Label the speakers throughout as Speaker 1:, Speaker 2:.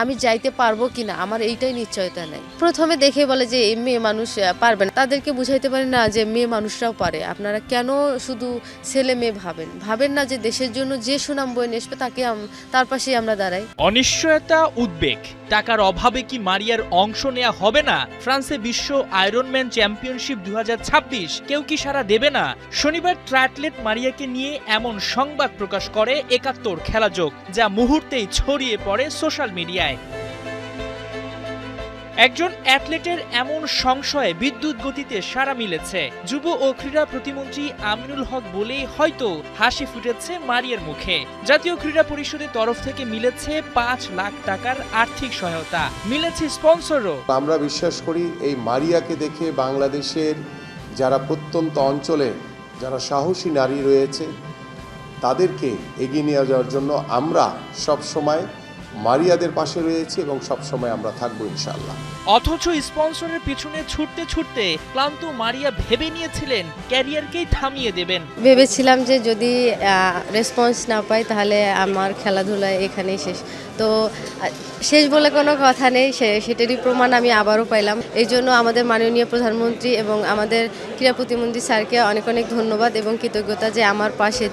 Speaker 1: আমি যাইতে পারবো কিনা আমার এইটাই নিশ্চয়তা নেই। প্রথমে দেখে বলে যে মেয়ে মানুষ পারবে না, তাদেরকে বুঝাইতে পারি না যে মেয়ে মানুষরাও পারে। আপনারা কেন শুধু ছেলে মেয়ে ভাবেন না যে দেশের জন্য যে সুনাম বয়ে নিয়ে আসবে তাকে তার পাশেই আমরা দাঁড়াই।
Speaker 2: অনিশ্চয়তা, উদ্বেগ, টাকার অভাবে কি মারিয়ার অংশ নেওয়া হবে না? ফ্রান্সে বিশ্ব আয়রনম্যান চ্যাম্পিয়নশিপ 2026 কেউ কি সাড়া দেবে না? শনিবার ট্রায়াথলেট মারিয়াকে নিয়ে এমন সংবাদ প্রকাশ করে 71 খেলাযোগ, যা মুহূর্তেই ছড়িয়ে পড়ে সোশ্যাল মিডিয়ায়। একজন অ্যাথলেটের এমন সংশয়ে বিদ্যুৎ গতিতে সাড়া মিলেছে। যুব ও ক্রীড়া প্রতিমন্ত্রী আমিনুল হক বলেই হয়তো হাসি ফুটেছে মারিয়ার মুখে। জাতীয় ক্রীড়া পরিষদের তরফ থেকে মিলেছে 5 লাখ টাকার আর্থিক সহায়তা, মিলেছে স্পন্সরও।
Speaker 3: আমরা বিশ্বাস করি এই মারিয়াকে দেখে বাংলাদেশের যারা প্রত্যন্ত অঞ্চলে যারা সাহসী নারী রয়েছে তাদেরকে এগিয়ে নিয়ে যাওয়ার জন্য আমরা সব সময় মারিয়াদের পাশে রয়েছে এবং সবসময় আমরা থাকবো ইনশাআল্লাহ।
Speaker 2: অথচ স্পন্সরের পিছনে ছুটতে ছুটতে ক্লান্ত মারিয়া ভেবে নিয়েছিলেন ক্যারিয়ারকেই থামিয়ে দেবেন।
Speaker 1: ভেবেছিলাম যে যদি রেসপন্স না পাই তাহলে আমার খেলাধুলা এখানেই শেষ। তো শেষ বলে কোনো কথা নেই, সেটারই প্রমাণ আমি আবারও পাইলাম। এই জন্য আমাদের মাননীয় প্রধানমন্ত্রী এবং আমাদের ক্রীড়া প্রতিমন্ত্রী স্যারকে অনেক অনেক ধন্যবাদ এবং কৃতজ্ঞতা যে আমার পাশে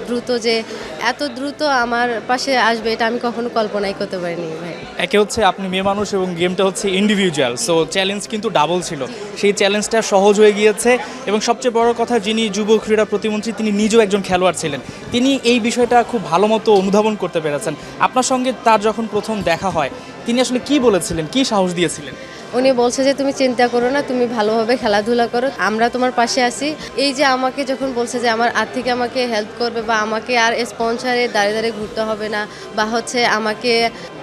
Speaker 1: এত দ্রুত আমার পাশে আসবে এটা আমি কখনো কল্পনাই করতে পারিনি ভাই।
Speaker 4: একে হচ্ছে আপনি মেয়ে মানুষ এবং গেমটা হচ্ছে ইন্ডিভিজুয়াল, সো চ্যালেঞ্জ কিন্তু ডাবল ছিল। সেই চ্যালেঞ্জটা সহজ হয়ে গিয়েছে এবং সবচেয়ে বড় কথা, যিনি যুব ক্রীড়া প্রতিমন্ত্রী তিনি নিজেও একজন খেলোয়াড় ছিলেন, তিনি এই বিষয়টা খুব ভালো মতো অনুধাবন করতে পেরেছেন। আপনার সঙ্গে তার যখন প্রথম দেখা হয় তিনি আসলে কি বলেছিলেন, কি সাহস দিয়েছিলেন?
Speaker 1: উনি বলছে যে তুমি চিন্তা করো না, তুমি ভালোভাবে খেলাধুলা করো, আমরা তোমার পাশে আছি। এই যে আমাকে যখন বলছে যে আমার আর্থিক আমাকে হেল্প করবে বা আমাকে আর স্পন্সরে দাঁড়িয়ে দাঁড়িয়ে ঘুরতে হবে না, বা হচ্ছে আমাকে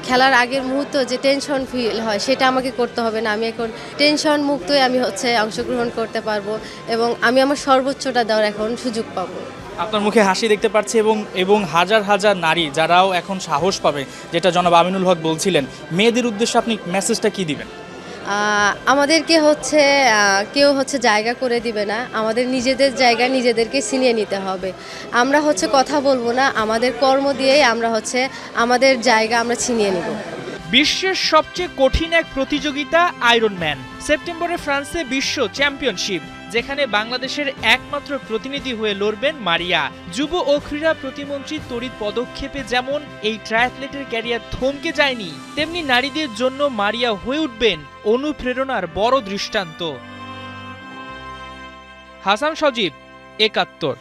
Speaker 1: খেলার আগের মুহূর্ত যে টেনশন ফিল হয় সেটা আমাকে করতে হবে না, আমি এখন টেনশন মুক্তই আমি অংশগ্রহণ করতে পারবো এবং আমি আমার সর্বোচ্চটা দেওয়ার এখন সুযোগ পাবো।
Speaker 4: আপনার মুখে হাসি দেখতে পাচ্ছি এবং হাজার হাজার নারী যারাও এখন সাহস পাবে, যেটা জনাব আমিনুল হক বলছিলেন, মেয়েদের উদ্দেশ্যে আপনি মেসেজটা কি দিবেন?
Speaker 1: আমাদেরকে কেউ জায়গা করে দিবে না, আমাদের নিজেদের জায়গা নিজেদেরকে ছিনিয়ে নিতে হবে। আমরা কথা বলবো না, আমাদের কর্ম দিয়েই আমরা আমাদের জায়গা আমরা ছিনিয়ে নিব।
Speaker 2: বিশ্বের সবচেয়ে কঠিন এক প্রতিযোগিতা আয়রনম্যান। সেপ্টেম্বরে ফ্রান্সে বিশ্ব চ্যাম্পিয়নশিপ, যেখানে বাংলাদেশের একমাত্র প্রতিনিধি হয়ে লড়বেন মারিয়া। যুব ও ক্রীড়া প্রতিমন্ত্রীর তড়িৎ পদক্ষেপে যেমন এই ট্রায়াথলেটের ক্যারিয়ার থমকে যায়নি, তেমনি নারীদের জন্য মারিয়া হয়ে উঠবেন অনুপ্রেরণার বড় দৃষ্টান্ত। হাসান সজীব, ৭১।